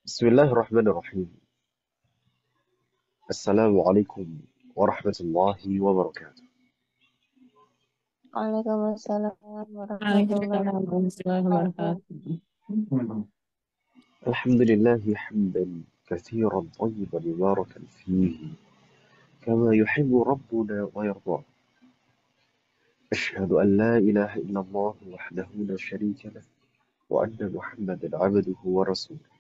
Bismillahirrahmanirrahim. Assalamualaikum warahmatullahi wabarakatuh. Waalaikumsalam warahmatullahi Waalaikumsalam warahmatullahi wabarakatuh. wabarakatuh. Alhamdulillahi hamdan kathiran tayyiban mubarakan fihi kama yuhibbu rabbuna wa yarda. Ashhadu an la ilaha illallah wahdahu la sharika lah wa anna Muhammadan abduhu wa rasuluh.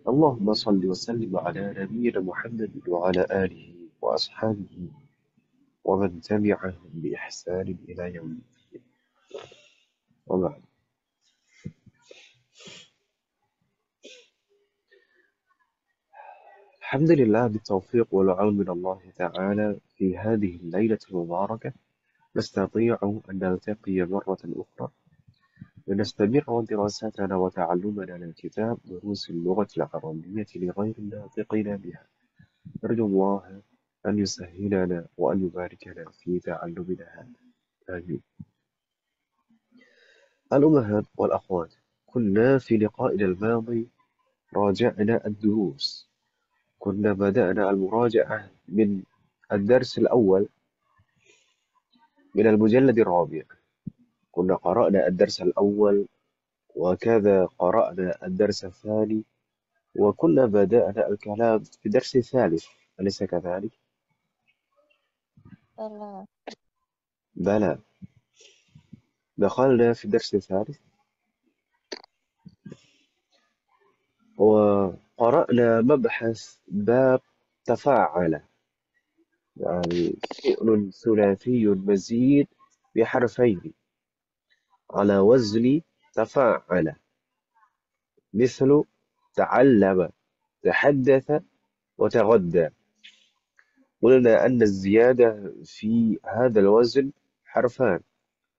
Allahumma salli wa sallim ala nabiyyina Muhammad wa ala alihi wa ashabihi wa man tabi'ahum bi ihsanin ila yaumiddin. Wa ba'd. الحمد لله بالتوفيق والعون من الله تعالى في هذه الليلة المباركة نستطيع أن نلتقي مرة أخرى ونستمر دراستنا وتعلمنا للكتاب دروس اللغة العربية لغير الناطقين بها. نرجو الله أن يسهلنا وأن يبارك لنا في تعلمنا هذا. آمين. الأمهات والأخوات، كنا في لقائنا الماضي راجعنا الدروس. كنا بدأنا المراجعة من الدرس الأول من المجلد الرابع. كنا قرأنا الدرس الأول وكذا قرأنا الدرس الثاني وكنا بدأنا الكلام في الدرس الثالث، أليس كذلك؟ Salam. بلى، دخلنا في الدرس الثالث وقرأنا مبحث باب تفاعل، يعني فعل ثلاثي مزيد بحرفين على وزن تفاعل، مثل تعلم، تحدث، وتغدى. قلنا أن الزيادة في هذا الوزن حرفان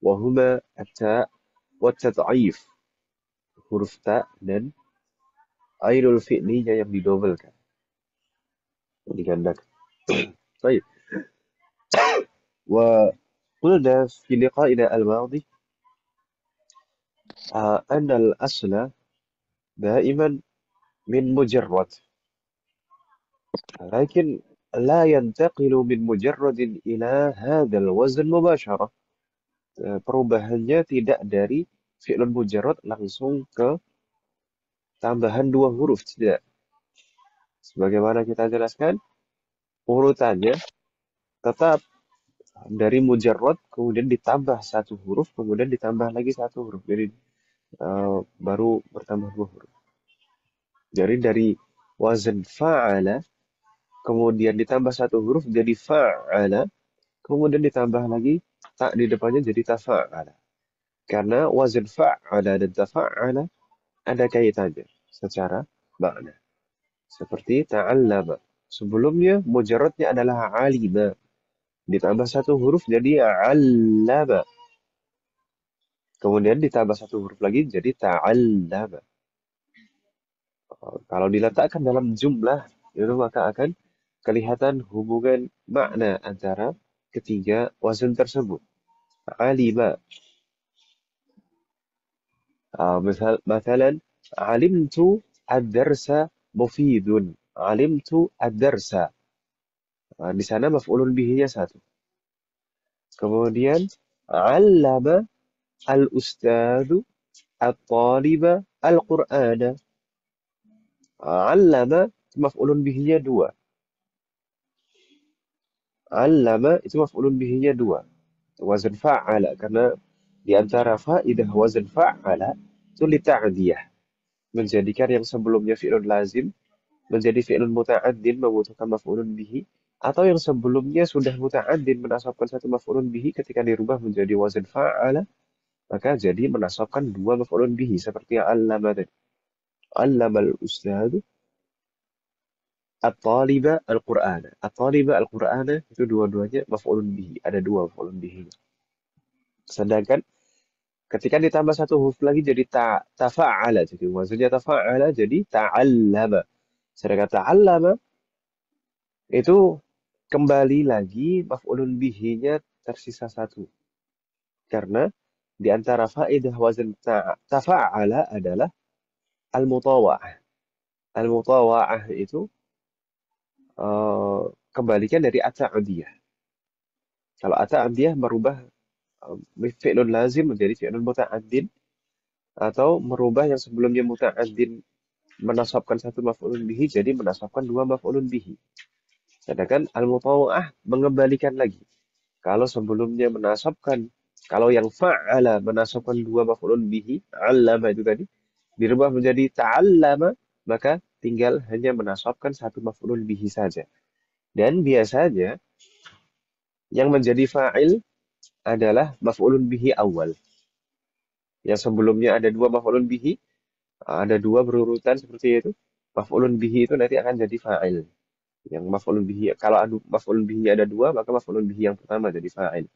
وهما التاء والتضعيف. huruf ta dan ainul fi'linya yang didobelkan, digandakan. طيب، وقلنا في لقائنا الماضي أن الأصل دائما من مجرد، لكن لا ينتقل من مجرد إلى هذا الوزن مباشرة. Perubahannya tidak dari fi'lun mujarrad langsung ke tambahan dua huruf, tidak. Sebagaimana kita jelaskan, urutannya tetap dari mujarrad, kemudian ditambah satu huruf, kemudian ditambah lagi satu huruf. Jadi baru bertambah dua huruf. Jadi dari wazan fa'ala, kemudian ditambah satu huruf jadi fa'ala, kemudian ditambah lagi tak di depannya jadi tafa'ala. Karena wazan fa'ala dan tafa'ala ada kaitannya secara makna. Seperti ta'allama. Sebelumnya mujarradnya adalah alima. Ditambah satu huruf jadi allama. Kemudian ditambah satu huruf lagi jadi ta'allama. Kalau diletakkan dalam jumlah, itu maka akan kelihatan hubungan makna antara ketiga wazan tersebut. Alima. Misalnya, alimtu ad-darsa mufidun. Alimtu ad-darsa. Di sana maf'ulun bihinya satu. Kemudian, allama al-ustadhu at-taliba al-Qur'ana. Allama maf'ulun bihinya dua. Allama itu maf'ulun bihinya dua. Wazan fa'ala, karena di antara faidah wazan fa'ala itu lita'diyah. Menjadikan yang sebelumnya fi'lun lazim menjadi fi'lun muta'addin membutuhkan maf'ulun bihi, atau yang sebelumnya sudah muta'addin menasabkan satu maf'ulun bihi, ketika dirubah menjadi wazan fa'ala maka jadi menasabkan dua maf'ulun bihi seperti allama tadi. Allama al-ustadhu at-taliba al-Qur'ana. At-taliba al-Qur'ana itu dua-duanya maf'ulun bihi, ada dua maf'ulun bihi. Sedangkan ketika ditambah satu huruf lagi jadi tafa'ala, jadi wazannya tafa'ala jadi ta'allama. Sedangkan ta'allama itu kembali lagi maf'ulun bihinya tersisa satu. Karena di antara faedah wazan tafa'ala adalah al-mutawa'ah. Al-mutawa'ah itu kebalikan dari at-ta'diyah. Kalau at-ta'diyah merubah fi'lun lazim menjadi fi'lun muta'addin, atau merubah yang sebelumnya muta'addin menasabkan satu maf'ulun bihi jadi menasabkan dua maf'ulun bihi. Sedangkan al-mutawa'ah mengembalikan lagi. Kalau sebelumnya menasabkan, kalau yang fa'ala menasabkan dua maf'ulun bihi, 'allama itu tadi, dirubah menjadi ta'allama, maka tinggal hanya menasabkan satu maf'ulun bihi saja. Dan biasanya yang menjadi fa'il adalah maf'ulun bihi awal. Yang sebelumnya ada dua maf'ulun bihi, ada dua berurutan seperti itu. Maf'ulun bihi itu nanti akan jadi fa'il. Yang maf'ulun bihi, kalau maf'ulun bihi ada dua, maka maf'ulun bihi yang pertama jadi fa'il.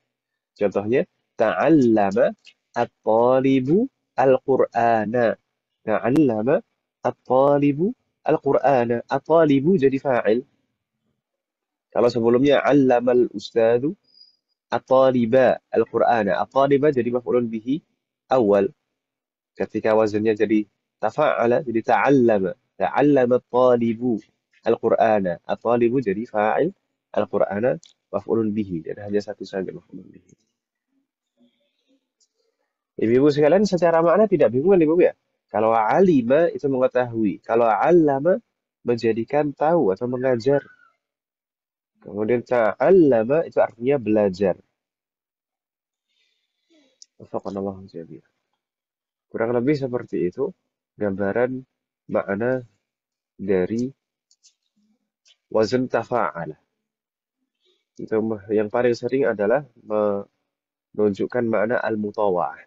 Contohnya, ta'allama at-talibu al-Qur'ana. Ta'allama at-talibu al-Qur'ana. At-talibu jadi fa'il. Kalau sebelumnya 'allamal ustadu at-taliba al-Qur'ana. At-taliba jadi maf'ulun bihi awal. Ketika wazannya jadi tafa'ala, jadi ta'allama. Ta'allama at-talibu al-Qur'ana. At-talibu jadi fa'il. Al-Qur'ana maf'ulun bihi. Dan hanya satu saja maf'ulun bihi. Ibu-ibu sekalian secara makna tidak bingung kan ibu ya? Kalau alima itu mengetahui. Kalau allama menjadikan tahu atau mengajar. Kemudian ta'allama itu artinya belajar. Wafaqanallahu jami'an. Kurang lebih seperti itu gambaran makna dari wazn tafa'ala. Itu yang paling sering adalah menunjukkan makna al-mutawa'ah.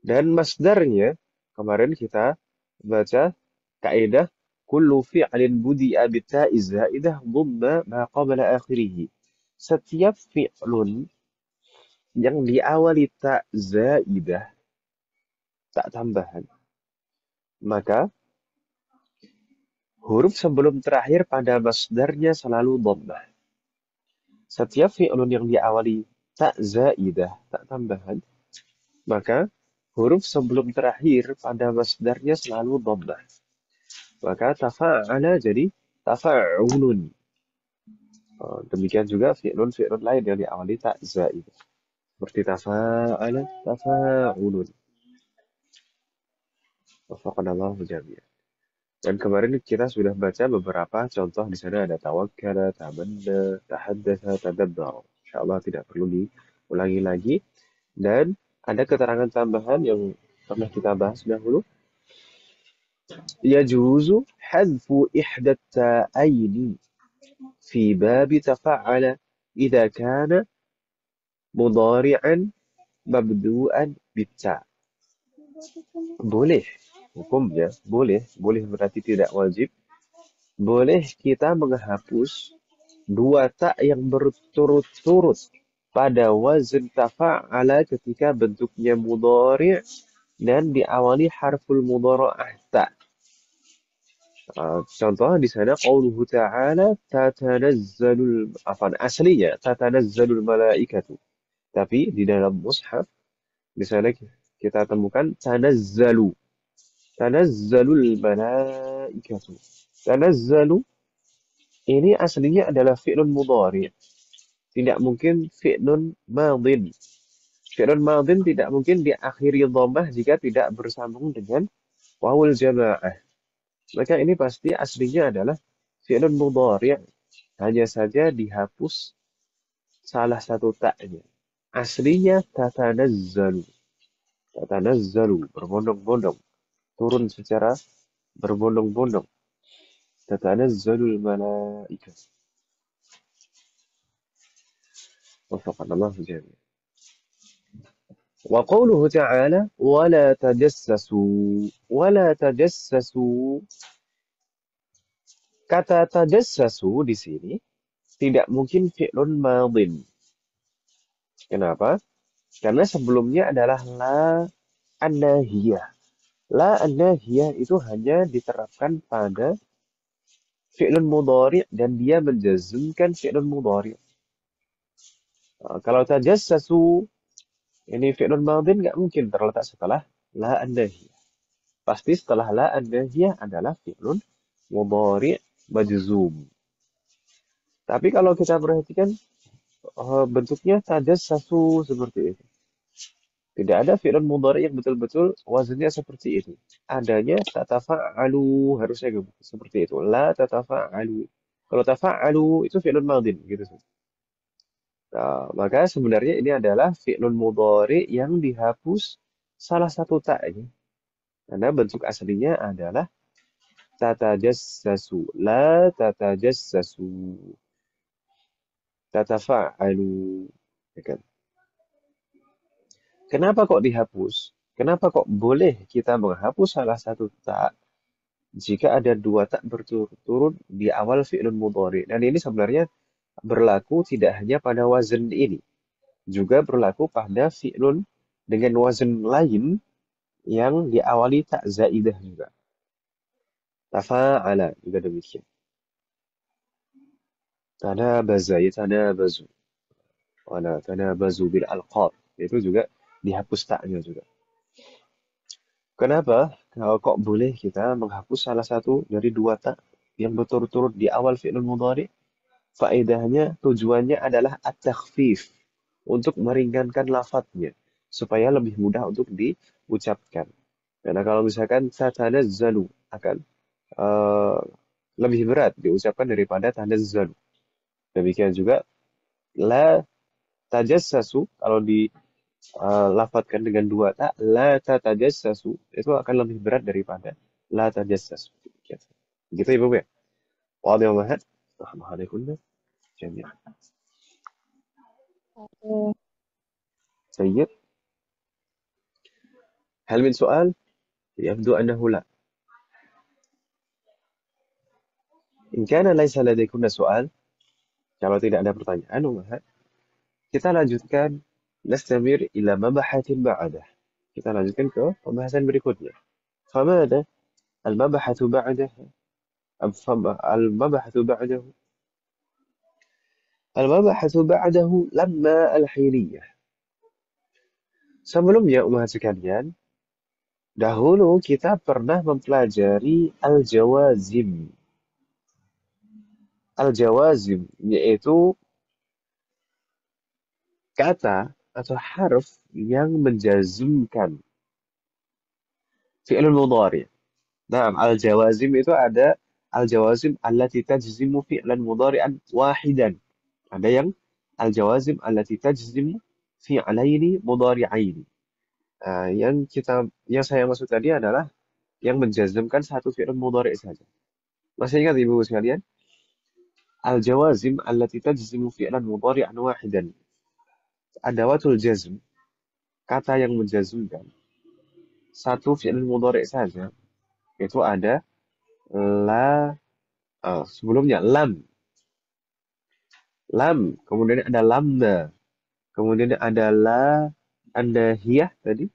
Dan masdarnya kemarin kita baca kaidah kullu fi'lin budi'a bitta'i zaidah dhamma ma qabla akhirih. Setiap fi'lun yang diawali ta zaidah, tak tambahan, maka huruf sebelum terakhir pada masdarnya selalu dhammah. Setiap fi'lun yang diawali ta zaidah, tak tambahan, maka huruf sebelum terakhir pada masdarnya selalu dhammah. Maka tafa'ala jadi tafa'ulun. Demikian juga fi'lun lain yang diawali ta zaidah. Seperti tafa'ala, tafa'ulun. Wafaqanallahu jami'an. Dan kemarin kita sudah baca beberapa contoh di sana ada tawakkala, tamanna, tahaddatsa, tadabbara. Insyaallah tidak perlu diulangi lagi. Dan ada keterangan tambahan yang pernah kita bahas dahulu. Yajuzu hadfu ihda ta'aini fi bab tafa'ala idza kana mudhari'an mabdu'an bit-ta'. Boleh hukumnya, boleh berarti tidak wajib. Boleh kita menghapus dua tak yang berturut-turut pada wazn tafa'ala ketika bentuknya mudhari' dan diawali harful mudhara'ah ta. Contoh di sana qauluhu ta'ala aslinya tatanazzalul malaikatu. Tapi di dalam mushaf di sana kita temukan tanazzalul malaikatu. Tanazzalu ini aslinya adalah fi'lun mudhari'. Tidak mungkin fi'lun madhin. Fi'lun madhin tidak mungkin diakhiri dhammah jika tidak bersambung dengan wawul jamaah. Maka ini pasti aslinya adalah fi'lun mudhari'. Hanya saja dihapus salah satu taknya. Aslinya tatanazzalu. Tatanazzalu, berbondong-bondong. Turun secara berbondong-bondong. Tatanazzalul malaikah. Wafaqanallahu jami'an. Wa qawluhu ta'ala wala tajassasu. Wala tajassasu. Kata tajassasu di sini tidak mungkin fi'lun madhin. Kenapa? Karena sebelumnya adalah la an-nahiyah. La an-nahiyah itu hanya diterapkan pada fi'lun mudhari' dan dia menjazmkan fi'lun mudhari'. Kalau tajassasu ini fi'lun madhin nggak mungkin terletak setelah la an-nahiyah. pasti setelah la an-nahiyah adalah fi'lun mudhari' majzum. Tapi kalau kita perhatikan bentuknya tajassasu seperti itu. Tidak ada fi'lun mudhari' yang betul-betul wazannya seperti itu. Adanya tatafa'alu, harusnya seperti itu. La tatafa'alu. Kalau tafa'alu itu fi'lun madin gitu. Nah, maka sebenarnya ini adalah fi'lun mudhari' yang dihapus salah satu ta'nya. Karena bentuk aslinya adalah tatajassasu. La tatajassasu. Tatafa'alu. Ya kan? Kenapa kok dihapus? Kenapa kok boleh kita menghapus salah satu tak jika ada dua tak berturut-turut di awal fi'lun mudhari? Dan ini sebenarnya berlaku tidak hanya pada wazn ini, juga berlaku pada fi'lun dengan wazn lain yang diawali tak zaidah juga. Tafa'ala juga demikian. Tanabaza, yatanabazu. Wala tanabazu bil alqab. Itu juga dihapus taknya juga. Kenapa? Kalau kok boleh kita menghapus salah satu dari dua tak yang berturut-turut di awal fi'il mudhari? Faedahnya, tujuannya adalah at-takhfif, untuk meringankan lafadznya supaya lebih mudah untuk diucapkan. Karena kalau misalkan tatanazzalu akan eh, lebih berat diucapkan daripada tanazzalu. Demikian juga la tajassasu kalau lafadzkan dengan dua tak, la tatajassasu, itu akan lebih berat daripada la tajassasu. Gitu ya, Bu ya. Wadih ya, Mahat. Assalamualaikum jami'an. Oke. سيد. هل من سؤال؟ يبدو أنه لا. إن كان ليس لديكم سؤال, kalau tidak ada pertanyaan, Mahat, kita lanjutkan nastamir ila mabahatin ba'dah. Kita lanjutkan ke pembahasan berikutnya. فماذا المبحث بعده؟ المبحث بعده المبحث بعده لما الحينية. Sebelumnya, umat sekalian, dahulu kita pernah mempelajari al-jawazim. Al-jawazim yaitu kata atau harf yang menjazmkan fi'il mudhari'. Nah, al-jawazim itu ada al-jawazim allati tajzimu fi'lan mudhari'an wahidan. Ada yang al-jawazim allati tajzimu fi'laini mudhari'aini. Yang saya maksud tadi adalah yang menjazmkan satu fi'il mudhari' saja. Masih ingat Ibu sekalian? Al-jawazim allati tajzimu fi'lan mudhari'an wahidan. Adawatul jazm, kata yang menjazmkan satu fi'il mudhari' saja, itu ada la, sebelumnya lam, kemudian ada lamna, kemudian ada la an-nahiyah tadi,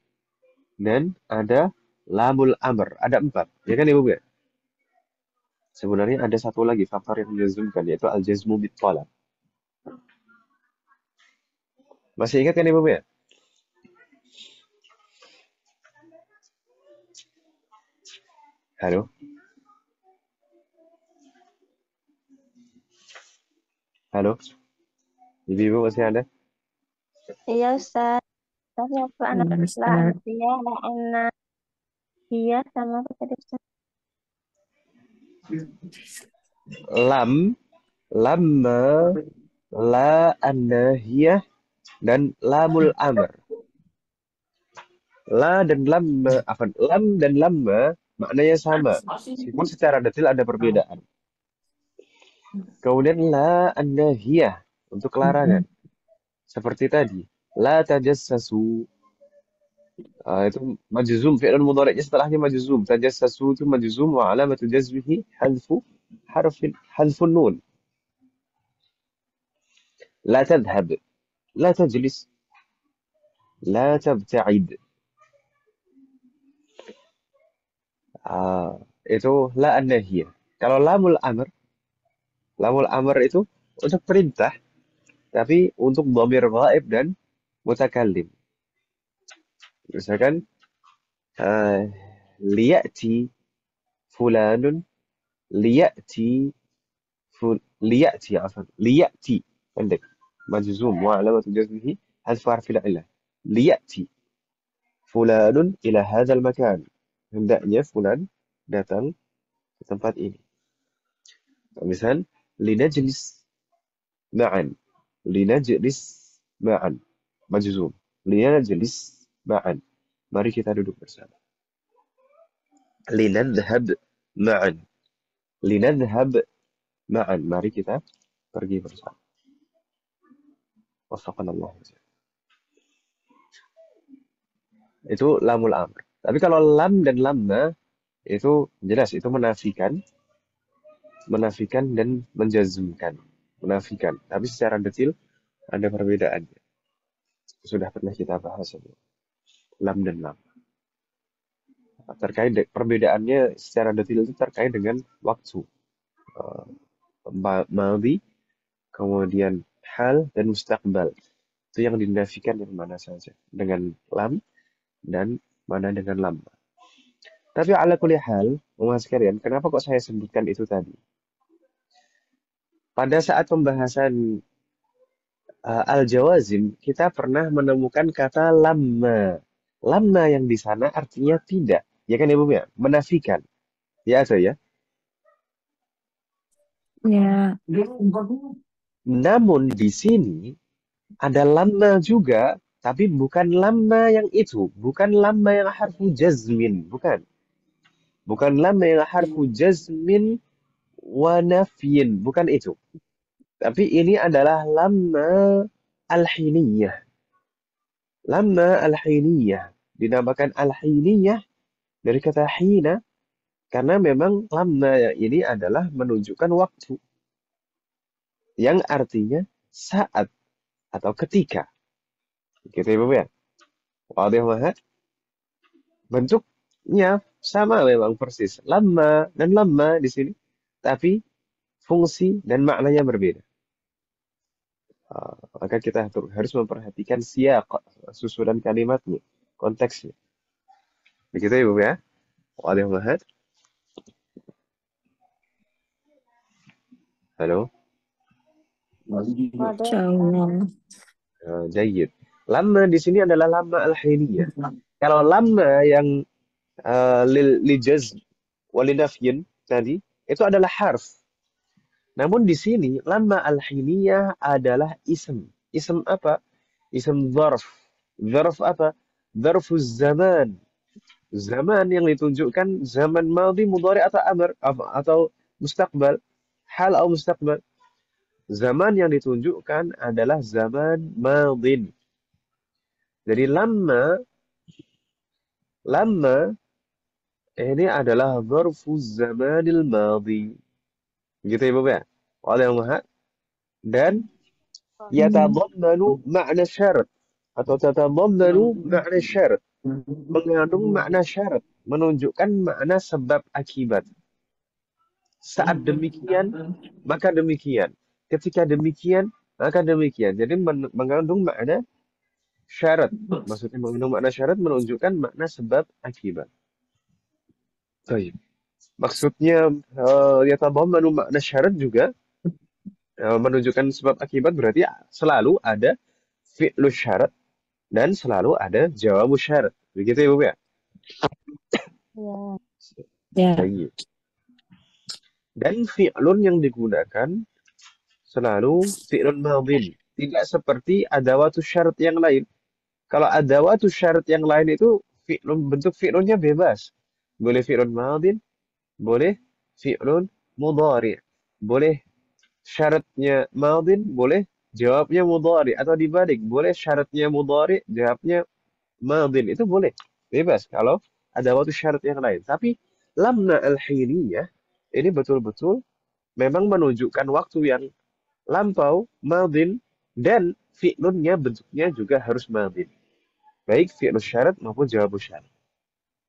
dan ada lamul amr. Ada 4, ya kan Ibu ya? Sebenarnya ada satu lagi faktor yang menjazmkan, yaitu al-jazmu bit-talab. Masih ingat kan Ibu ya? Halo? Halo? Ibu masih ada? Iya, Ustaz. Tapi apa anak la Ustaz. dia la anna dia sama apa tadi Ustaz? Lam, lamma, la an-nahiyah, dan lamul amr. Lam dan lamma maknanya sama, meskipun secara detail ada perbedaan. Kemudian la an-nahiyah untuk larangan. Seperti tadi, la tajassasu. Itu majzum, fi'il mudhari'nya setelahnya majzum. Tajassasu itu majzum wa alamatu jazmihi hadfun nun. La tadhhab, la tajlis, la tabta'id. Itu la an-nahiyah. Kalau lamul amr itu untuk perintah, tapi untuk dhamir ghaib dan mutakallim. Misalkan, liya'ti fulanun liya'ti liya'ti pendek majzum wa alamatu jazmihi hadfu harfil illah liya'ti fulanun ila hadzal makan hendaknya fulan datang ke tempat ini. Misal linajlis ma'an linajlis ma'an majzum linajlis ma'an mari kita duduk bersama. Linadhhab ma'an linadhhab ma'an mari kita pergi bersama. Waffaqanallah. Itu lamul amr. Tapi kalau lam dan lamma itu jelas itu menafikan dan menjazmkan. Menafikan. Tapi secara detail ada perbedaannya. Sudah pernah kita bahas itu. Lam dan lam. Perbedaannya secara detail itu terkait dengan waktu. Madhi, kemudian hal dan mustaqbal. Itu yang dinafikan yang mana saja. Dengan lam dan mana dengan lam. Tapi ala kulli hal, Mas sekalian, kenapa kok saya sebutkan itu tadi? Pada saat pembahasan al-jawazim, kita pernah menemukan kata lamma. Lamma yang di sana artinya tidak. Ya kan Ibu ya? Menafikan. Ya atau ya? Ya. Namun di sini ada lamma juga, tapi bukan lamma yang itu. Bukan lamma yang harfu jazmin. Bukan. Bukan lamma yang harfu jazmin wa nafyin. Bukan itu. Tapi ini adalah lamma al-hiniyah. Lamma al-hiniyah. Dinamakan al-hiniyah dari kata hina. Karena memang lamma ini adalah menunjukkan waktu. Yang artinya saat atau ketika. Gitu ya, Bapak ya? Wadih mahat. Bentuknya sama memang persis. Lamma dan lamma di sini. Tapi fungsi dan maknanya berbeda. Maka kita harus memperhatikan siyak, susunan kalimatnya, konteksnya. Begitu ya, Bapak ya? Wadih mahat. Halo? Insyaallah. Jayyid. Lamma di sini adalah lamma al-hiniyah. Kalau lamma yang li jazm walinafyin tadi itu adalah harf. Namun di sini lamma al-hiniyah adalah ism. Ism apa? Ism dzarf. Dzarf apa? Dzarfuz zaman. Zaman yang ditunjukkan zaman madhi, mudhari atau amr atau mustaqbal. Hal atau mustaqbal. Zaman yang ditunjukkan adalah zaman madhin. Jadi lamma ini adalah dzarfuz zamanil madhi. Gitu ya, Bapak ya? Oleh Maha. Dan yatadammanu makna syarat atau tatadammanu makna syarat. Mengandung makna syarat, menunjukkan makna sebab akibat. Saat demikian, maka demikian. Ketika demikian, maka demikian. Jadi mengandung makna syarat. Maksudnya mengandung makna syarat menunjukkan makna sebab akibat. Baik. Maksudnya yatadammanu makna syarat juga menunjukkan sebab akibat berarti selalu ada fi'lu syarat dan selalu ada jawabu syarat. Begitu ya, Bu ya? Ya. Baik. Dan fi'lun yang digunakan selalu fi'lun madhin. Tidak seperti adawatu syarat yang lain. Kalau adawatu syarat yang lain itu bentuk fi'lunnya bebas. Boleh fi'lun madhin, boleh fi'lun mudhari. Boleh syaratnya madhin, boleh jawabnya mudhari. Atau dibalik, boleh syaratnya mudhari, jawabnya madhin. Itu boleh. Bebas kalau adawatu syarat yang lain. Tapi lamna al-hiniyah ini betul-betul memang menunjukkan waktu yang lampau, madhin, dan fi'lunnya bentuknya juga harus madhin. Baik fi'lus syarat maupun jawabus syarat.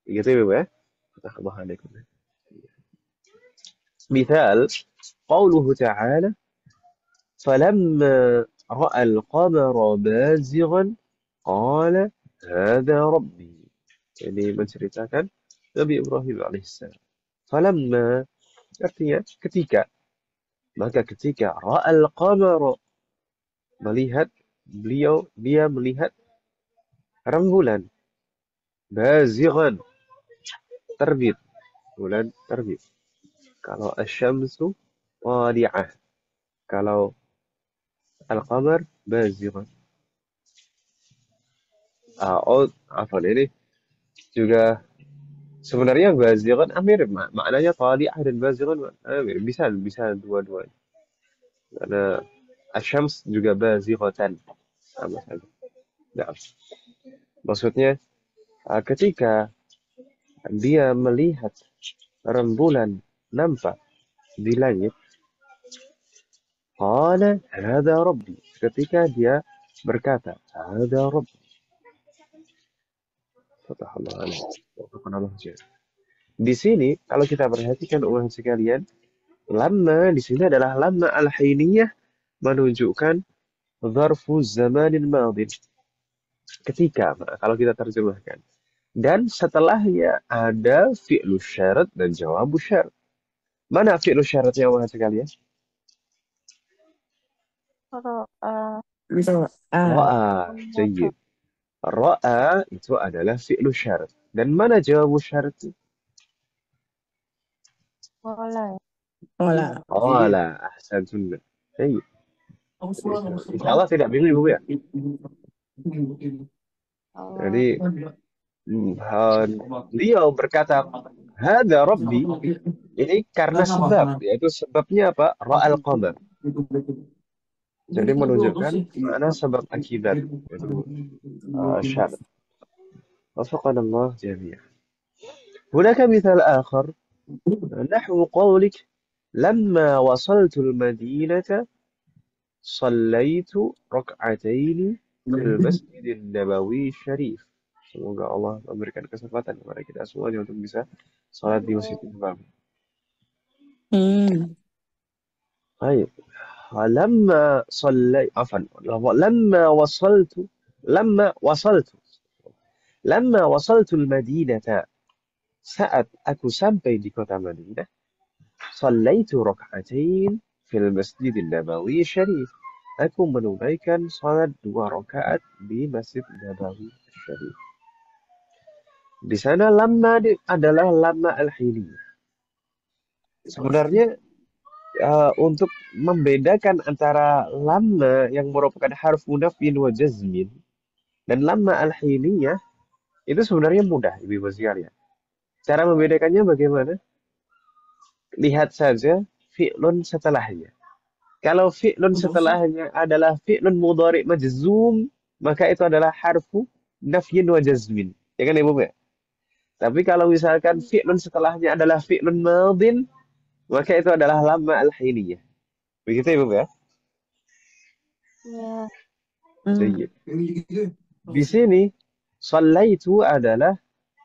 Begitu ya, Bu ya? Alaikum. Misal, qauluhu ta'ala, فَلَمَّا رَأَى الْقَمَرَ بَازِغًا قَالَ هَذَا رَبِّي. Ini menceritakan Nabi Ibrahim alaihissalam. Falamma artinya ketika. Maka ketika ra'al qamara melihat dia melihat rembulan bazighan terbit, bulan terbit. Kalau asyamsu tali'ah, kalau al-qamar bazighan. Afwan ini juga sebenarnya bazighan mirip maknanya tali'ah dan bazighan mirip. Bisa dua-duanya. Karena asyams juga bazighatan sama saja. Nah, maksudnya ketika dia melihat rembulan nampak di langit, qala hadza rabbi. Ketika dia berkata, hadza rabbi. Di sini kalau kita perhatikan ulang sekalian, lamma di sini adalah lamma al-hiniyah menunjukkan dzarfu zamanil madhi. Ketika, kalau kita terjemahkan. Dan setelahnya ada fi'lu syarat dan jawabu syarat. Mana fi'lu syaratnya ulang sekalian? Ro'a. Ra'a. Jayyid. Ra'a itu adalah fi'lu syarat. Dan mana jawabu syaratnya? Qala. Qala. Ahsantunna. Jayyid. Insya Allah tidak bingung Ibu ya. Jadi beliau berkata hadza rabbi ini karena sebab, yaitu sebabnya apa? Ra'al qamar. Jadi menunjukkan mana sebab akibat, yaitu syarat. وفقنا الله جميعا. هناك مثال آخر نحو قولك لما وصلت المدينة صليت ركعتين في المسجد النبوي الشريف. Semoga Allah memberikan kesempatan kepada kita semuanya untuk bisa salat di Masjid Nabawi. طيب لما صليت عفوا لما وصلت المدينة saat aku sampai di kota Madinah صليت ركعتين في المسجد النبوي الشريف. Aku menunaikan salat 2 rakaat di Masjid Nabawi Syarif. Di sana lamma adalah lamma al-hiniyah. Sebenarnya untuk membedakan antara lamma yang merupakan harfu nafyin wa jazmin dan lamma al-hiniyah itu sebenarnya mudah, Ibu sekalian. Cara membedakannya bagaimana? Lihat saja fi'lun setelahnya. Kalau fi'lun setelahnya adalah fi'lun mudhari' majzum, maka itu adalah harfu nafyin wa jazmin. Ya kan Ibu ya? Tapi kalau misalkan fi'lun setelahnya adalah fi'lun madin, maka itu adalah lamma al-hiniyah. Begitu Ibu ya? Ya. Jayyid. Di sini shallaitu adalah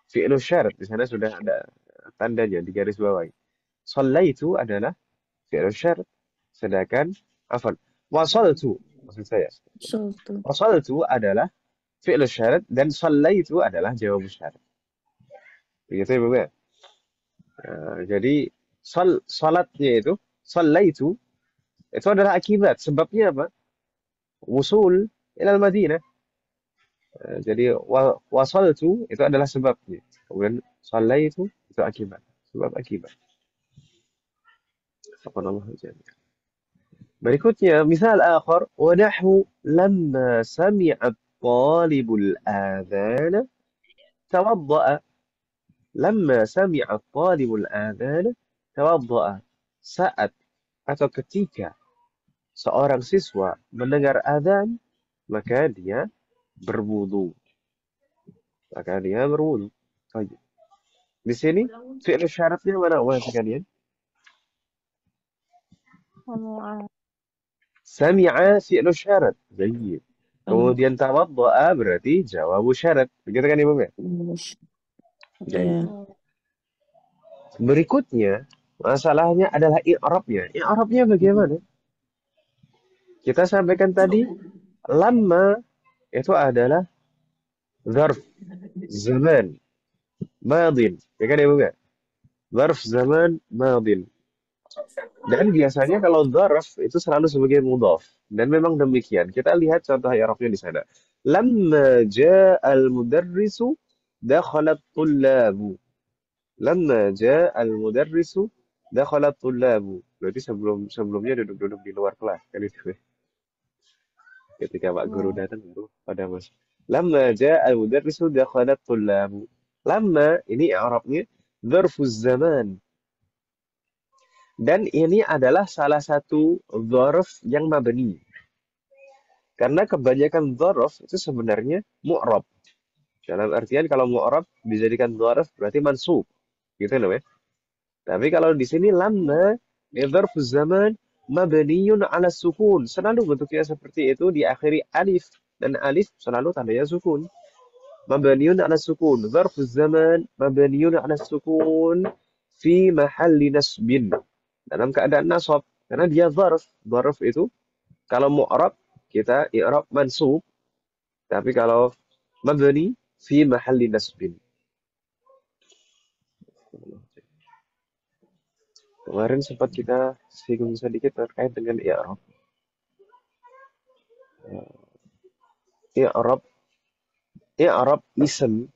fi'lu syarat. Di sana sudah ada tandanya di garis bawah. Shallaitu adalah fi'lu syarat. Sedangkan wasaltu maksud saya. Wasaltu adalah fi'lu syarat dan shallaitu adalah jawab syarat. Begitu Ibu ya? Jadi salatnya itu shallaitu itu adalah akibat. Sebabnya apa? Wusul ilal Madinah. Jadi wasaltu itu adalah sebabnya. Kemudian shallaitu itu akibat. Sebab akibat. Subhanallah jami'an. Berikutnya misal akhar wa nahwu lamma sami'a at-talibul adhan tawadda'a. Lamma sami'a at-talibul adhan tawadda'a. Saat atau ketika seorang siswa mendengar azan maka dia berwudu. Di sini fi'il syaratnya mana wahai sekalian? Sami'a fi'il syarat. Baik. Kemudian tawadda'a berarti jawab syarat. Begitu kan Ibu ya? Baik. Berikutnya masalahnya adalah i'rabnya. I'rabnya bagaimana? Kita sampaikan tadi lamma itu adalah zarf zaman. madin. Ya kan Ibu ya? Zarf zaman madin. Dan biasanya kalau zarf itu selalu sebagai mudhaf. Dan memang demikian. Kita lihat contoh i'rabnya di sana. Lamma ja'al mudarrisu dakhalat tullabu. Lamma ja'al mudarrisu dakhalat tullabu. Berarti sebelumnya duduk-duduk di luar kelas kan itu. Ketika Pak Guru Ya. datang baru pada masuk. Lamma ja'al mudarrisu dakhalat tullabu. Lamma ini i'rabnya dzarfuz zaman. Dan ini adalah salah satu dzarf yang mabni. Karena kebanyakan dzarf itu sebenarnya mu'rab. Dalam artian kalau mu'rab dijadikan dzarf berarti mansub. Gitu namanya. Tapi kalau di sini lamma ini dzarfuz zaman mabniyun ala sukun. Selalu bentuknya seperti itu diakhiri alif dan alif selalu tandanya sukun. Mabniyun ala sukun. Dzarfuz zaman mabniyun ala sukun fi mahalli nasbin. Dalam keadaan nasab karena dia dzarf. Dzarf itu kalau mu'rab kita i'rab mansub, tapi kalau mabni fi mahalli nasbin. Kemarin sempat kita singgung sedikit terkait dengan i'rab. I'rab, i'rab ism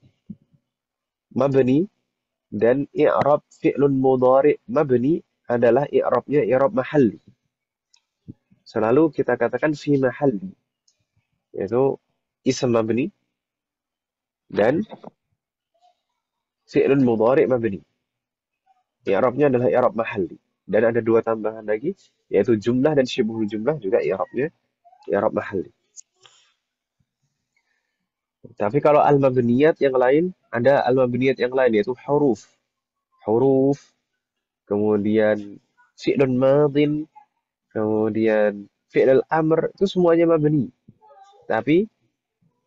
mabni dan i'rab fi'lun mudhari mabni adalah i'rabnya i'rab mahalli. Selalu kita katakan fi mahalli, yaitu ism mabni dan fi'lun mudhari mabni. I'rabnya adalah i'rab mahalli. Dan ada dua tambahan lagi, yaitu jumlah dan syibhul jumlah juga i'rabnya i'rab mahalli. Tapi kalau al-mabniyat yang lain, ada al-mabniyat yang lain, yaitu huruf. Huruf, kemudian fi'lun madin, kemudian fi'lul amr, itu semuanya mabni. Tapi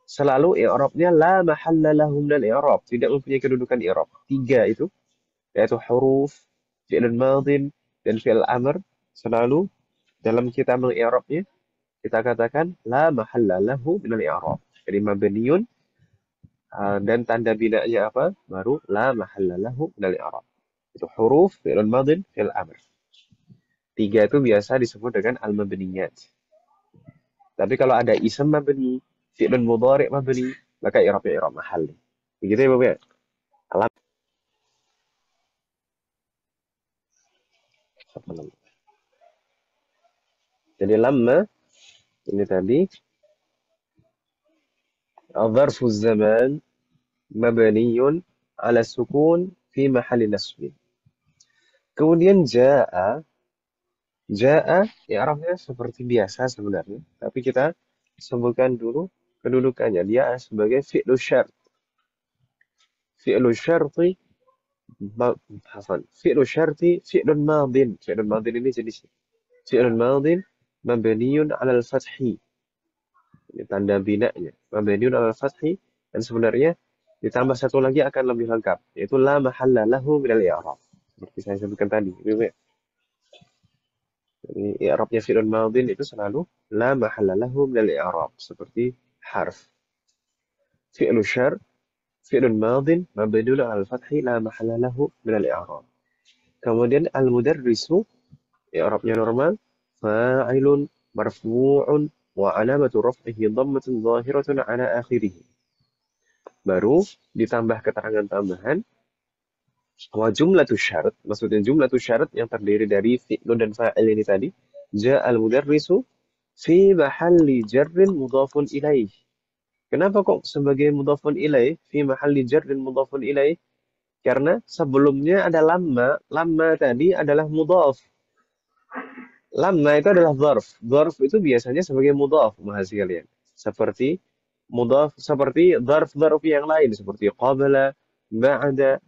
selalu i'rabnya la mahalla lahu minal i'rab, tidak mempunyai kedudukan i'rab. Tiga itu, yaitu huruf, fi'lun madin, dan fi'l amr, selalu dalam kita mengi'rabnya kita katakan la mahalla lahu minal i'rab. Jadi mabniun dan tanda binanya apa? Baru la mahalla lahu minal i'rab. Itu huruf, fi'lun madin, fi'l amr. Tiga itu biasa disebut dengan al-mabniyat. Tapi kalau ada ism mabni, fi'lun mudhari mabni, maka i'rabnya i'rab mahalli. Begitu ya, Bapak ya? Alam. Jadi lamma ini tadi ظرف الزمان مبني على السكون في محل نصب. Kemudian jaa i'rabnya seperti biasa sebenarnya, tapi kita sebutkan dulu kedudukannya. Dia sebagai fi'lu syart. Fi'lu syarti hafal. Fi'lu syarti fi'lun madin. Fi'lun madin ini jenisnya. Fi'lun madin mabniun 'ala al-fathi. Ini tanda binanya. Mabniun 'ala al-fathi dan sebenarnya ditambah satu lagi akan lebih lengkap, yaitu la mahalla lahu minal i'rab. Seperti saya sebutkan tadi. Jadi i'rabnya fi'lun madin itu selalu la mahalla lahu minal i'rab seperti harf. Fi'lu syar, fi'lun madin mabniun 'ala al-fathi la mahalla lahu minal i'rab. Kemudian al-mudarrisu i'rabnya normal fa'ilun marfu'un wa 'alamatu raf'ihi dhammatun dhahiratun 'ala akhirih. Baru ditambah keterangan tambahan wa jumlatu syarat, maksudnya jumlatu syarat yang terdiri dari fi'lun dan fa'il ini tadi, ja'al mudarrisu fi mahalli jarrin mudhafun ilaih. Kenapa kok sebagai mudhafun ilaih? Fi mahalli jarrin mudhafun ilaih. Karena sebelumnya ada lamma. Lamma tadi adalah mudhaf. Lamma itu adalah dzarf. Dzarf itu biasanya sebagai mudhaf, mahasiswa kalian. Seperti mudhaf, seperti dzarf-dzarf yang lain. Seperti qabla, ba'da,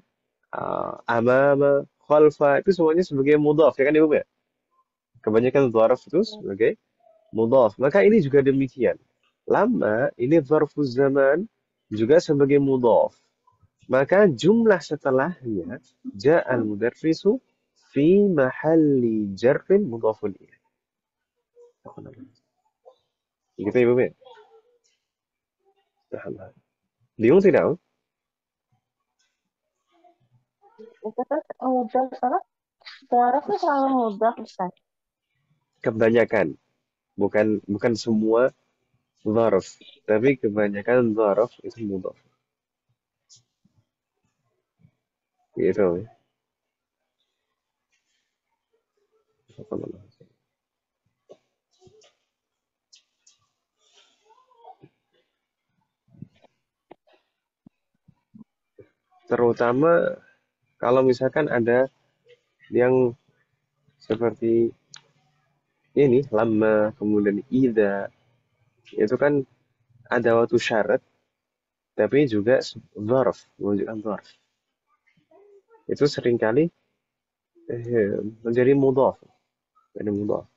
amama, khalfa. Itu semuanya sebagai mudhaf. Ya kan Ibu ya? Kebanyakan dzarf itu sebagai mudhaf. Maka ini juga demikian. Lama ini dzarfuz zaman juga sebagai mudhaf. Maka jumlah setelahnya ja'al mudarrisu fi mahalli jarrin mudhafun ilaih. Gitu ya, Ibu ya? Bingung tidak? Itu kan mudah, soalnya Mu'araf itu selalu mudah, Ustaz. Kebanyakan, bukan bukan semua dzaraf, tapi kebanyakan dzaraf itu mudhaf. Gitu. Terutama kalau misalkan ada yang seperti ini, lama, kemudian ida, itu kan ada waktu syarat, tapi juga dzaraf, menunjukkan dzaraf. Itu seringkali menjadi mudhaf, jadi mudhaf.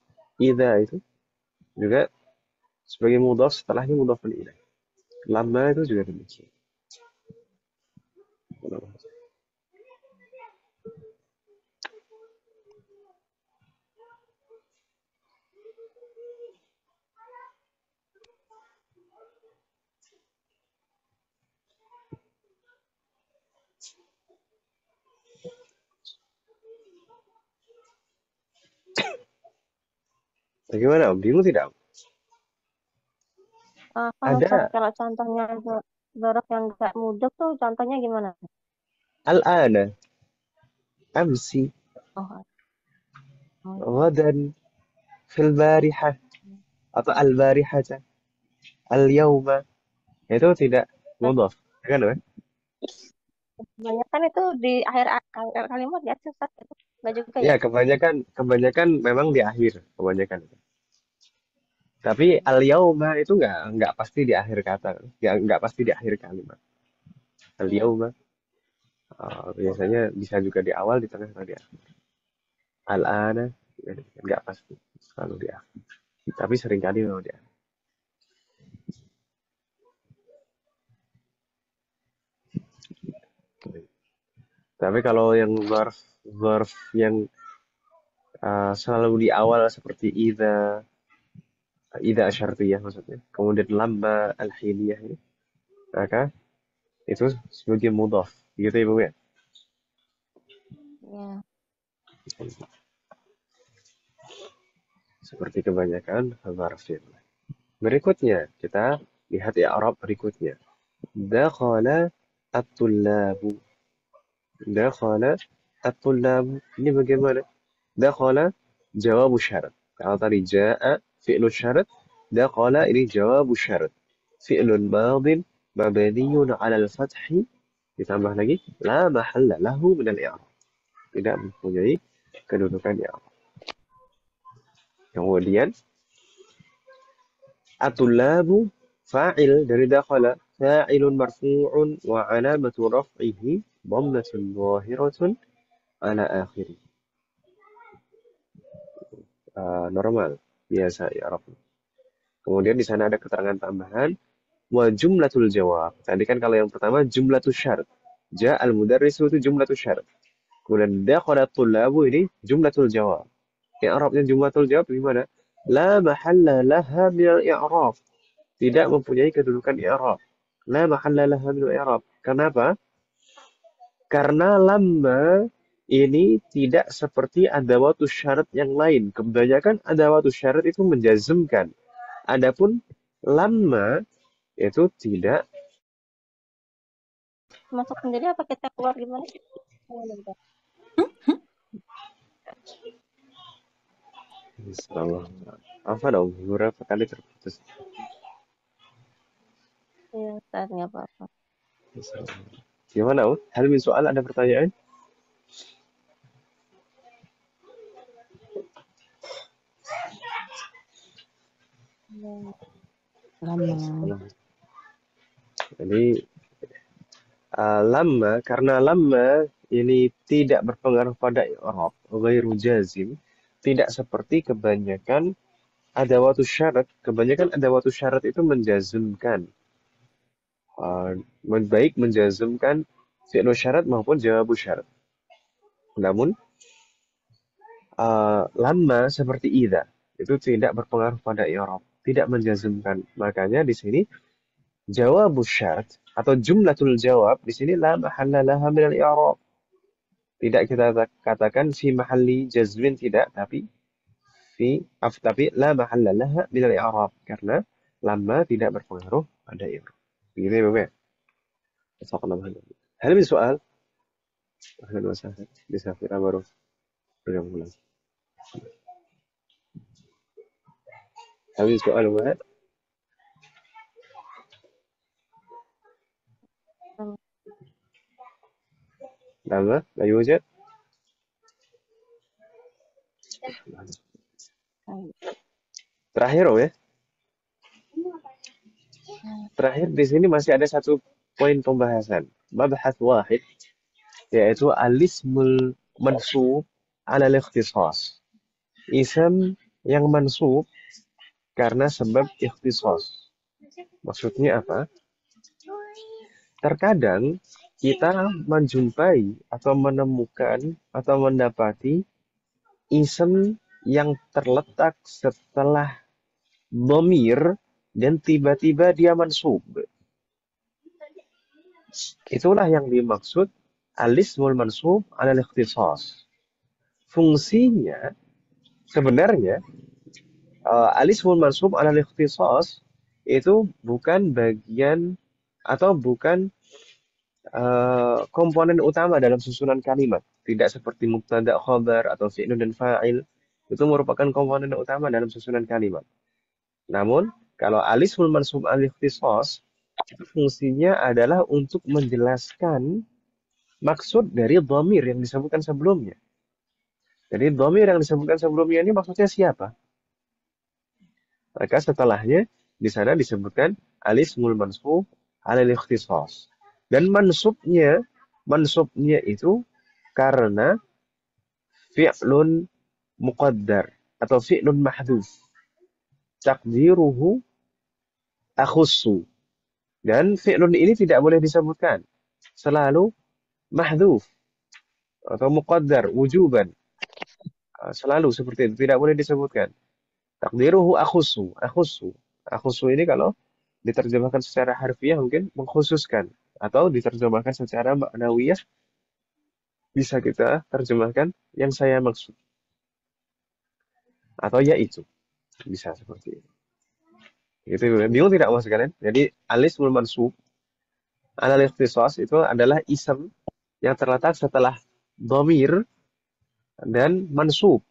Ida itu juga sebagai mudhaf, setelahnya mudhaf ilaih. Lama itu juga demikian. Bagaimana Om? Bingung tidak Om? Kalau Ustaz, Ada kalau contohnya Zorok yang nggak mudah tuh contohnya gimana? al-ana, amsi, Oh, oh, ghadan, fil barihah, atau al-barihata, al-yawma. Itu tidak nah, mudhaf. Kan, kan? kebanyakan itu di akhir kalimat ya, Ustaz. Itu nggak juga Ya, ya? kebanyakan memang di akhir, kebanyakan. Tapi al-yauma itu nggak pasti di akhir kata, nggak pasti di akhir kalimat. Al-yauma biasanya bisa juga di awal, di tengah, atau di akhir. Al-ana nggak pasti selalu di akhir. Tapi seringkali memang di akhir. Tapi kalau yang verb yang selalu di awal seperti ida asyartiyah maksudnya. Kemudian lamba al-hiniyah ini, maka itu sebagai mudhaf. Gitu ya, Bu ya. Ya. Seperti kebanyakan verb yang lain. Berikutnya, kita lihat i'rab berikutnya. Dakhala at-tullabu. Dakhala at-tullabu. Ini bagaimana? Dakhala jawabu syarat. Kalau tadi ja'a fi'lu syarat, dakhala ini jawabu syarat. Fi'lun madin mabniyun 'ala al-fathi, ditambah lagi la mahalla lahu min al-i'rab. Tidak mempunyai kedudukan i'rab. Kemudian at-tullabu fa'il dari dakhala, fa'ilun marfu'un wa 'alamatu raf'ihi dhammatun zahiratun 'ala akhirih. Normal biasa i'rab. Kemudian di sana ada keterangan tambahan wa jumlatul jawab. Tadi kan kalau yang pertama jumlatul syarat. Ja'al mudarrisu itu jumlatul syarat. Kemudian dakhala tullabu ini jumlatul jawab. I'rabnya jumlatul jawab gimana? La mahalla laha min al-i'rab. Tidak mempunyai kedudukan i'rab. La mahalla laha min al-i'rab. Kenapa? Karena lamma ini tidak seperti adawatus syarat yang lain. Kebanyakan adawatus syarat itu menjazmkan. Adapun lamma itu tidak. Masuk sendiri apa kita keluar gimana? Gimana, Ustaz? Insyaallah. Apa dong? Beberapa kali terputus. Iya, Ustaz, nggak apa-apa. Gimana, Om? Hal min soal ada pertanyaan? Ya. Lama. Jadi lama, karena lama ini tidak berpengaruh pada i'rab, ghairu jazim, tidak seperti kebanyakan adawatus syarat. Kebanyakan adawatus syarat itu menjazmkan, baik menjazmkan fi'lu syarat maupun jawabu syarat. Namun lama seperti idza itu tidak berpengaruh pada i'rab, tidak menjazmkan. Makanya di sini jawab syarat atau jumlatul jawab di sini la mahalla laha min al-i'rab. Tidak kita katakan fi mahalli jazmin, tidak, tapi la mahalla laha min al-i'rab, karena lamma tidak berpengaruh pada i'rab. Begitu ya, Bapak ya? Wassalamualaikum warahmatullahi wabarakatuh. Hal min soal? Ahlan wa sahlan. Bisa kita baru bergabung lagi. Hal min soal, Bapak? لا يوجد. Terakhir, ya. Terakhir di sini masih ada satu poin pembahasan. Mabhath wahid, yaitu al-ismul mansub ala al-ikhtisas. Ism yang mansub karena sebab ikhtisas. Maksudnya apa? Terkadang kita menjumpai atau menemukan atau mendapati ism yang terletak setelah dhamir dan tiba-tiba dia mansub. Itulah yang dimaksud al-ismul mansub ala al-ikhtisas. Fungsinya sebenarnya al-ismul mansub ala al-ikhtisas itu bukan bagian atau bukan komponen utama dalam susunan kalimat. Tidak seperti mubtada, khabar, atau fi'il dan fa'il. Itu merupakan komponen utama dalam susunan kalimat. Namun, kalau al-ismul mansub al-ikhtisas, itu fungsinya adalah untuk menjelaskan maksud dari dhamir yang disebutkan sebelumnya. Jadi, dhamir yang disebutkan sebelumnya ini maksudnya siapa? Maka setelahnya, di sana disebutkan al-ismul mansub al-ikhtisas. Dan mansubnya itu karena fi'lun muqaddar atau fi'lun mahdhuf. Taqdiruhu akhussu. Dan fi'lun ini tidak boleh disebutkan. Selalu mahdhuf atau muqaddar, wujuban. Selalu seperti itu, tidak boleh disebutkan. Taqdiruhu akhussu. Akhussu ini kalau diterjemahkan secara harfiah mungkin mengkhususkan. Atau diterjemahkan secara maknawiyah bisa kita terjemahkan yang saya maksud. Atau yaitu. Bisa seperti itu. Gitu, bingung tidak Mas kalian? Jadi al-ismul mansub ala al-ikhtisas itu adalah ism yang terletak setelah dhamir dan mansub.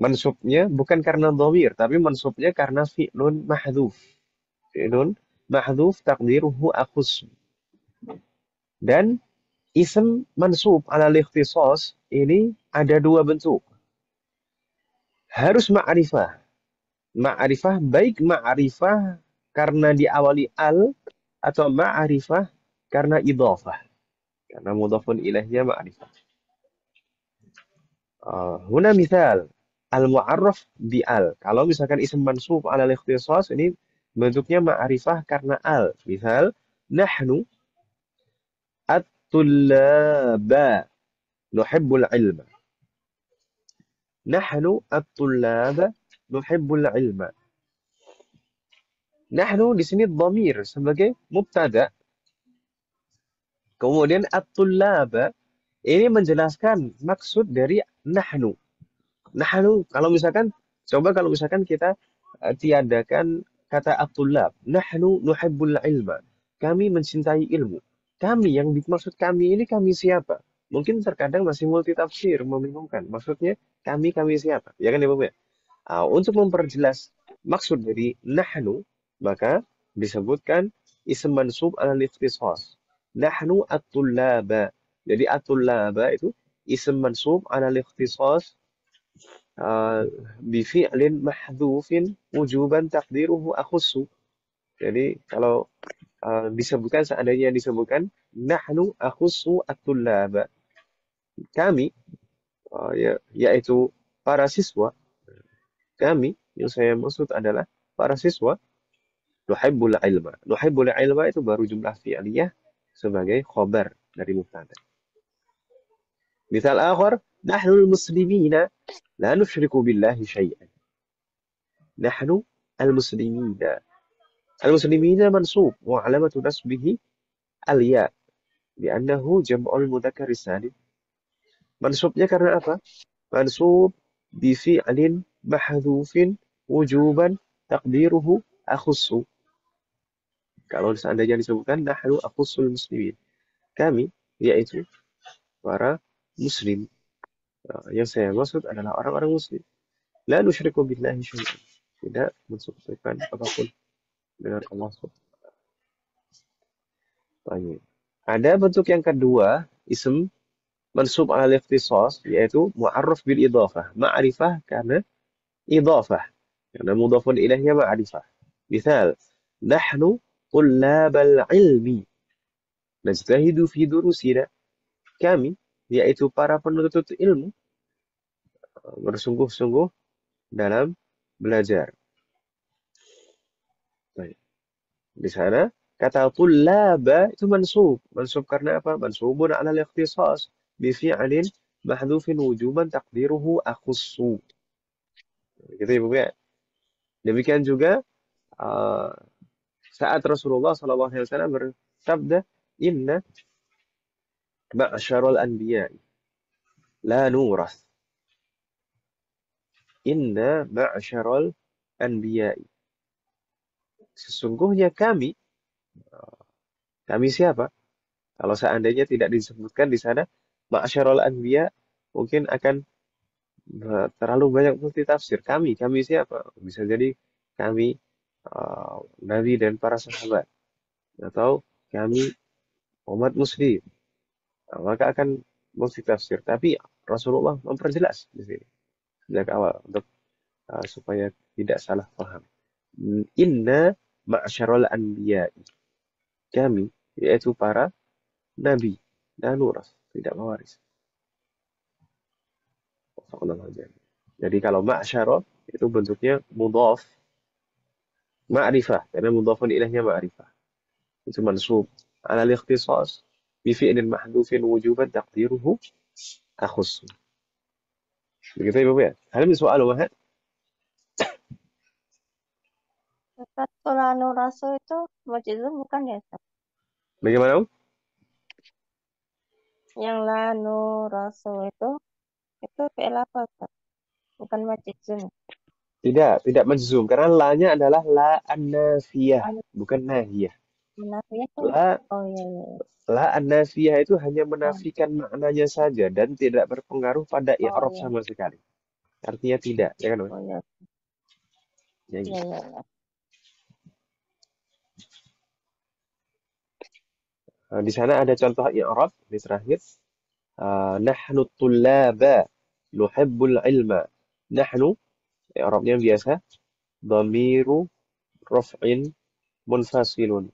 Mansubnya bukan karena dhamir, tapi mansubnya karena fi'lun mahdhuf. Fi'lun mahdhuf taqdiruhu akhus. Dan ism mansub ala al-ikhtisas ini ada dua bentuk. Harus ma'rifah. Ma'rifah baik ma'rifah karena diawali al atau ma'rifah karena idhafah. Karena mudhafun ilaihnya ma'rifah. Huna misal al-mu'arraf bi al. Kalau misalkan ism mansub ala al-ikhtisas ini bentuknya ma'rifah karena al. Misal nahnu at-tullaba nuhibbul ilma. Nahnu at-tullaba nuhibbul ilma. Nahnu di sini dhamir sebagai mubtada. Kemudian at-tullaba ini menjelaskan maksud dari nahnu. Nahnu kalau misalkan kita tiadakan kata at-tullab. Nahnu nuhibbul ilma. Kami mencintai ilmu. Kami yang dimaksud kami ini kami siapa? Mungkin terkadang masih multi tafsir, membingungkan. Maksudnya kami siapa? Ya kan ya Bapak? Untuk memperjelas maksud dari nahnu, maka disebutkan ism mansub ala al-ikhtisas. Nahnu at-tullaba. Jadi at-tullaba itu ism mansub ala al-ikhtisas bifi'lin mahdhufin wujuban taqdiruhu akhussu. Jadi kalau disebutkan seandainya disebutkan nahnu akhussu at-tullaba. Kami yaitu para siswa. Kami yang saya maksud adalah para siswa. Nuhibbul ilma. Nuhibbul ilma itu baru jumlah fi'liyah sebagai khobar dari mubtada. Misal akhar, nahnu al-muslimina la nusyriku billahi syai'an. Nahnu al-muslimina. Al-muslimina mansub wa alamatu nasbihi al-ya. Li'annahu jam'ul mudzakkar salim. Mansubnya karena apa? Mansub bifi'lin mahdhufin wujuban takdiruhu akhussu. Kalau seandainya disebutkan nahnu akhussul muslimin. Kami, yaitu para muslim. Yang saya maksud adalah orang-orang muslim. La nusyriku billahi syai'an. Tidak mensekutukan apapun dengan Allah SWT. Baik. Ada bentuk yang kedua, ism mansub al ikhtisas, yaitu mu'arraf bil idhafah. Ma'rifah karena idhafah. Karena mudhafun ilaihnya ma'rifah. Misal, nahnu tullabal ilmi. Najtahidu fi durusina. Kami, yaitu para penuntut ilmu, bersungguh-sungguh dalam belajar. Baik. Di sana kata tullaba itu mansub. Mansub karena apa? Mansubun ala al-ikhtisas bi fi'lin mahdhufin wujuban taqdiruhu akhussu. Gitu ya, Bu ya. Demikian juga uh, saat Rasulullah SAW bersabda, "Inna ma'syaral anbiya la nurath." Inna ma'syaral anbiya. Sesungguhnya kami siapa? Kalau seandainya tidak disebutkan di sana ma'syaral anbiya, mungkin akan terlalu banyak multi tafsir. Kami siapa? Bisa jadi kami Nabi dan para sahabat, atau kami umat muslim. Maka akan multi tafsir. Tapi Rasulullah memperjelas di sini sejak awal untuk supaya tidak salah paham. Inna ma'syaral anbiya. Kami, yaitu para nabi dan nuras, tidak mewaris. Jadi kalau ma'syara itu bentuknya mudhaf ma'rifah, karena mudhafun ilaihnya ma'rifah. Itu mansub ala al-ikhtisas bi fi'lin mahdhufin wujuban taqdiruhu akhus. Begitu ya, Bu ya. Hal min soal wahid. Ustaz, Solano Raso itu mujizum bukan ya, Ustaz? Bagaimana, Bu? Yang Lano Raso itu fi'il apa, Ustaz? Bukan mujizum. Tidak majzum karena la-nya adalah la an-nafiyah, bukan nahiyah. Menafiyah tuh. La Oh iya, iya. La an-nafiyah itu hanya menafikan maknanya saja dan tidak berpengaruh pada i'rab iya. sama sekali. Artinya tidak, ya kan, Bu? Oh iya. Ya, Iya, gitu. iya, iya. Di sana ada contoh i'rab di terakhir. Nahnu tullaba nuhibbul ilma. Nahnu i'rabnya biasa dhamiru raf'in munfasilun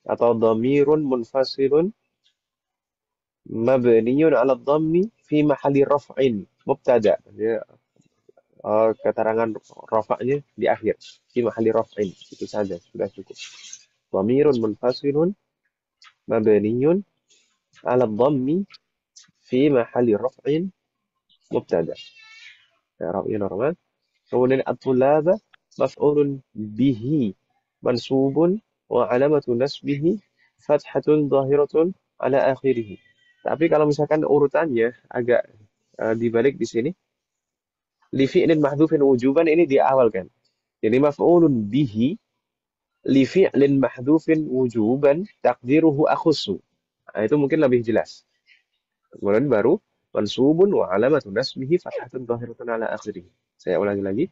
atau dhamirun munfasilun mabniyun 'ala dhammi fi mahalli raf'in mubtada. Dia keterangan rafa'nya di akhir fi mahalli raf'in, itu saja sudah cukup. Dhamirun munfasilun mabniyun 'ala dhammi fi mahalli raf'in mubtada. I'rabnya normal. Kemudian at-tulaba maf'ulun bihi mansubun wa alamatu nasbihi fathatun dhahiratun ala akhirih. Tapi kalau misalkan urutannya agak dibalik di sini, li fi'lin mahdhufin wujuban ini diawalkan. Jadi maf'ulun bihi li fi'lin mahdhufin wujuban taqdiruhu akhussu. Nah, itu mungkin lebih jelas. Kemudian baru mansubun wa alamatu nasbihi fathatun dhahiratun ala akhirih. Saya ulangi lagi.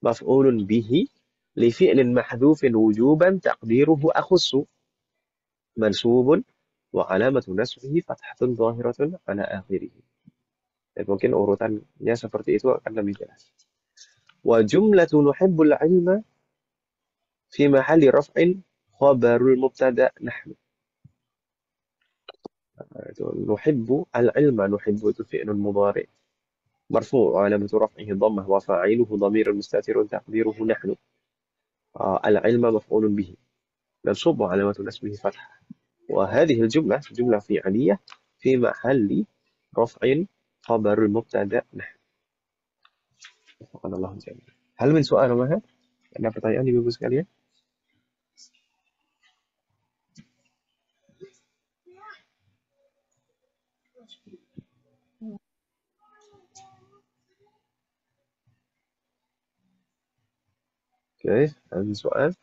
Maf'ulun bihi li fi'lin mahdhufin wujuban taqdiruhu akhussu. Mansubun wa alamatu nasbihi fathatun dhahiratun ala akhirih. Dan mungkin urutannya seperti itu akan lebih jelas. Wa jumlatu nuhibbul ilma fi mahalli raf'in khabarul mubtada nahnu. Itu nuhibbu al-ilma, nuhibbu itu fi'lun mudhari' مرفوع وعلامة رفعه ضمة وفاعله ضمير مستتر تقديره نحن. العلم مفعول به منصوب وعلامة نسبه فتحة. وهذه الجملة جملة فعلية في محل رفع خبر المبتدأ نحن. وفقنا الله جميعا. هل من سؤال مها؟ Ada pertanyaan Ibu sekalian? اوكي، عندي سؤال.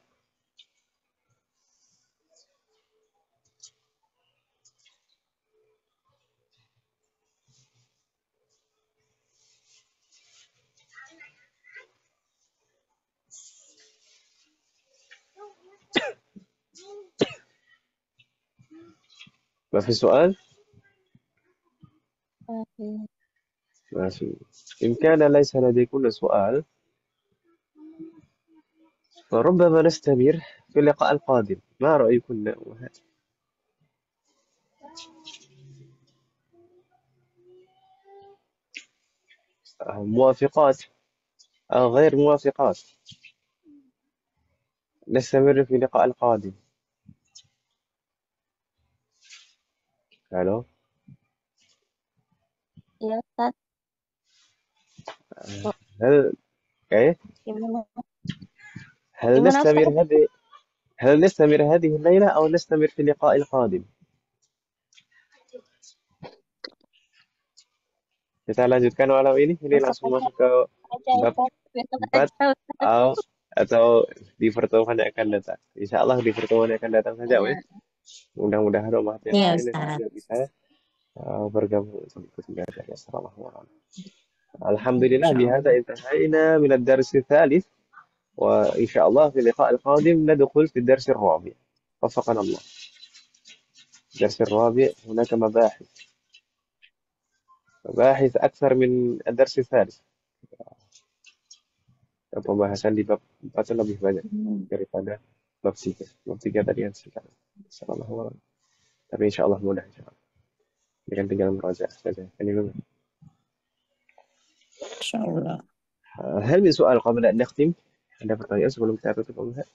ما في سؤال؟ ما في. إن كان ليس لديكم سؤال فربما نستمر في اللقاء القادم. ما رأيكم؟ موافقات أو غير موافقات؟ نستمر في اللقاء القادم. ألو. Iya, Ustaz. هل إيه؟ Gimana? هل Gimana, نستمر Ustaz? هذه هل نستمر هذه الليلة أو نستمر في اللقاء القادم؟ Kita lanjutkan malam ini Besok langsung aja, masuk ke bab Ustaz. Besok 4 aja, Ustaz. atau di pertemuan yang akan datang. Insya Allah di pertemuan yang akan datang saja, Iya, wes. Mudah-mudahan umat yang Iya, lain Ustaz. juga bisa bergabung untuk ikut belajar. Alhamdulillah Insyaallah. بهذا انتهينا من الدرس الثالث وإن شاء الله في اللقاء القادم ندخل في الدرس الرابع. وفقنا الله. الدرس الرابع هناك مباحث أكثر من الدرس الثالث. Pembahasan di bab 4 lebih banyak daripada bab 3. Bab 3 tadi yang sekitar. Assalamualaikum. Tapi insya Allah mudah. Insya Allah. Ini kan tinggal merajaah saja. Ini memang. Insyaallah. هل من سؤال قبل أن نختم؟ Ada pertanyaan sebelum kita tutup pembahasan?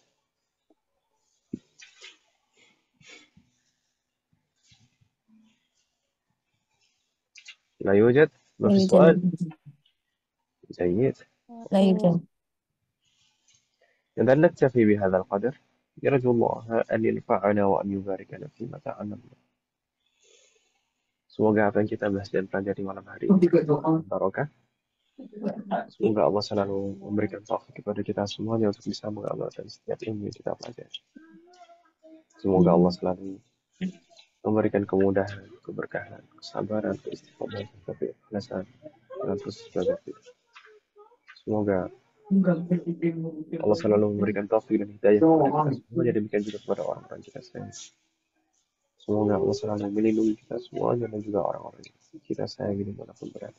لا يوجد؟ ما في لا سؤال؟ يوجد. جيد. لا يوجد. إذا نكتفي بهذا القدر. يرجو الله أن ينفعنا وأن يباركنا فيما تعلمنا. Semoga apa yang kita bahas dan pelajari malam hari ini barokah. Semoga Allah selalu memberikan taufik kepada kita semuanya untuk bisa mengamalkan setiap ilmu yang kita pelajari. Semoga Allah selalu memberikan kemudahan, keberkahan, kesabaran, keistiqomahan, keikhlasan dalam proses belajar kita. Semoga Allah selalu memberikan taufik dan hidayah kepada kita semuanya, demikian juga kepada orang-orang kita sayang. Semoga Allah selalu melindungi kita semuanya dan juga orang-orang yang kita sayangi dimanapun berada.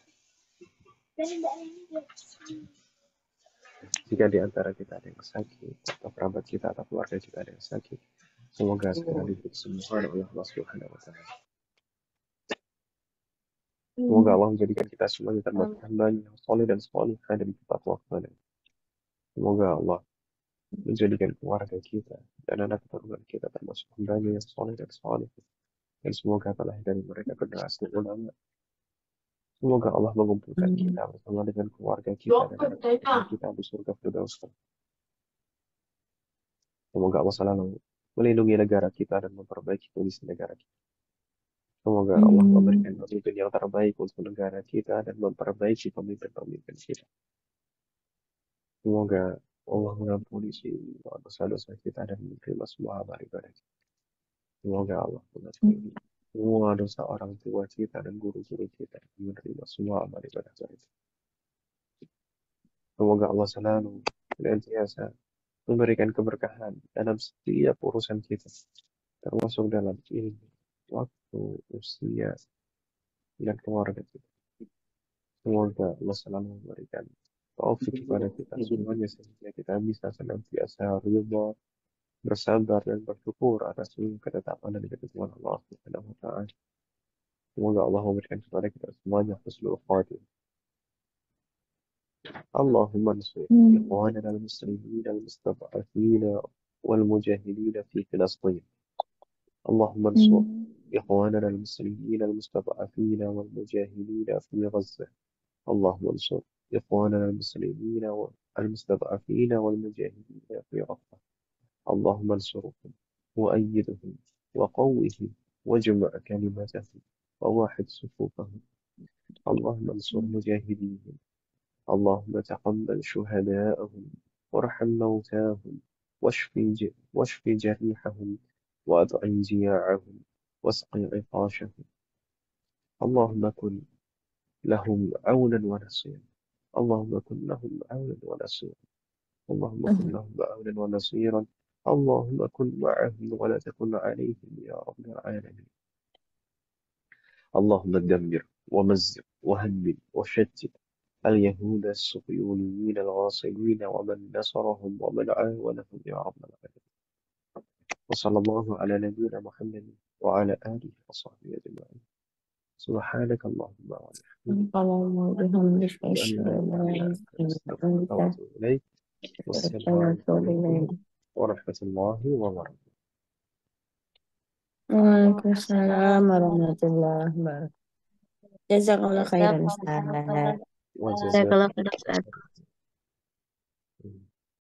Jika di antara kita ada yang sakit, atau kerabat kita atau keluarga kita ada yang sakit, semoga segera diberi kesembuhan oleh Allah Subhanahu wa Ta'ala. Semoga Allah menjadikan kita semuanya termasuk hamba-Nya yang soleh dan solehah dan bertakwa kepada. Semoga Allah menjadikan keluarga kita dan anak keturunan kita termasuk hamba-Nya yang soleh dan soleh. Dan semoga telah dari mereka generasi ulama. Semoga Allah mengumpulkan kita bersama dengan keluarga kita dan anak keturunan kita di surga Firdaus. Semoga Allah selalu melindungi negara kita dan memperbaiki kondisi negara kita. Semoga Allah memberikan pemimpin yang terbaik untuk negara kita dan memperbaiki pemimpin-pemimpin kita. Semoga Allah mengampuni semua dosa-dosa kita dan menerima semua amal ibadah kita. Semoga Allah mengampuni semua dosa orang tua kita dan guru-guru kita dan menerima semua amal ibadah kita. Semoga Allah selalu senantiasa memberikan keberkahan dalam setiap urusan kita, termasuk dalam ilmu, waktu, usia, dan keluarga kita. Semoga Allah selalu memberikan taufik kepada kita semuanya sehingga kita bisa senantiasa ridha, bersabar dan bersyukur atas semua ketetapan dan ketentuan Allah Subhanahu wa Ta'ala. Semoga Allah memberikan kepada kita semuanya husnul khatimah. اللهم انصر إخواننا المسلمين المستضعفين والمجاهدين في فلسطين. اللهم انصر إخواننا المسلمين المستضعفين والمجاهدين في غزة. اللهم انصر إخواننا المسلمين المستضعفين والمجاهدين في غزة. اللهم انصرهم وأيدهم وقوهم واجمع كلمتهم وواحد صفوفهم. اللهم انصر مجاهديهم. اللهم تقبل شهداءهم وارحم موتاهم واشف جريحهم وأطعم جياعهم واسق عطاشهم. اللهم كن لهم عونا ونصيرا. اللهم كن لهم عونا ونصيرا. اللهم كن لهم عونا ونصيرا. اللهم كن معهم ولا تكن عليهم يا رب العالمين. اللهم دمر ومزق وهدم وشتت اليهود الصهيونيين الغاصبين ومن نصرهم ومن عاونهم يا رب العالمين. وصلى الله على نبينا محمد وعلى آله وصحبه أجمعين. سبحانك اللهم وبحمدك اللهم وبحمدك أشهد أن أشهد لا أن لا إله إلا إله أنت إلا أستغفرك أنت وأتوب إليك. أستغفرك والسلام وأتوب عليكم إليك. ورحمة الله وبركاته. وعليكم السلام ورحمة الله وبركاته. جزاك الله خيرا Jazakallahu Ustaz. khairan. وجزاكم Jazakallahu khairan, الله Ustaz. خيرا.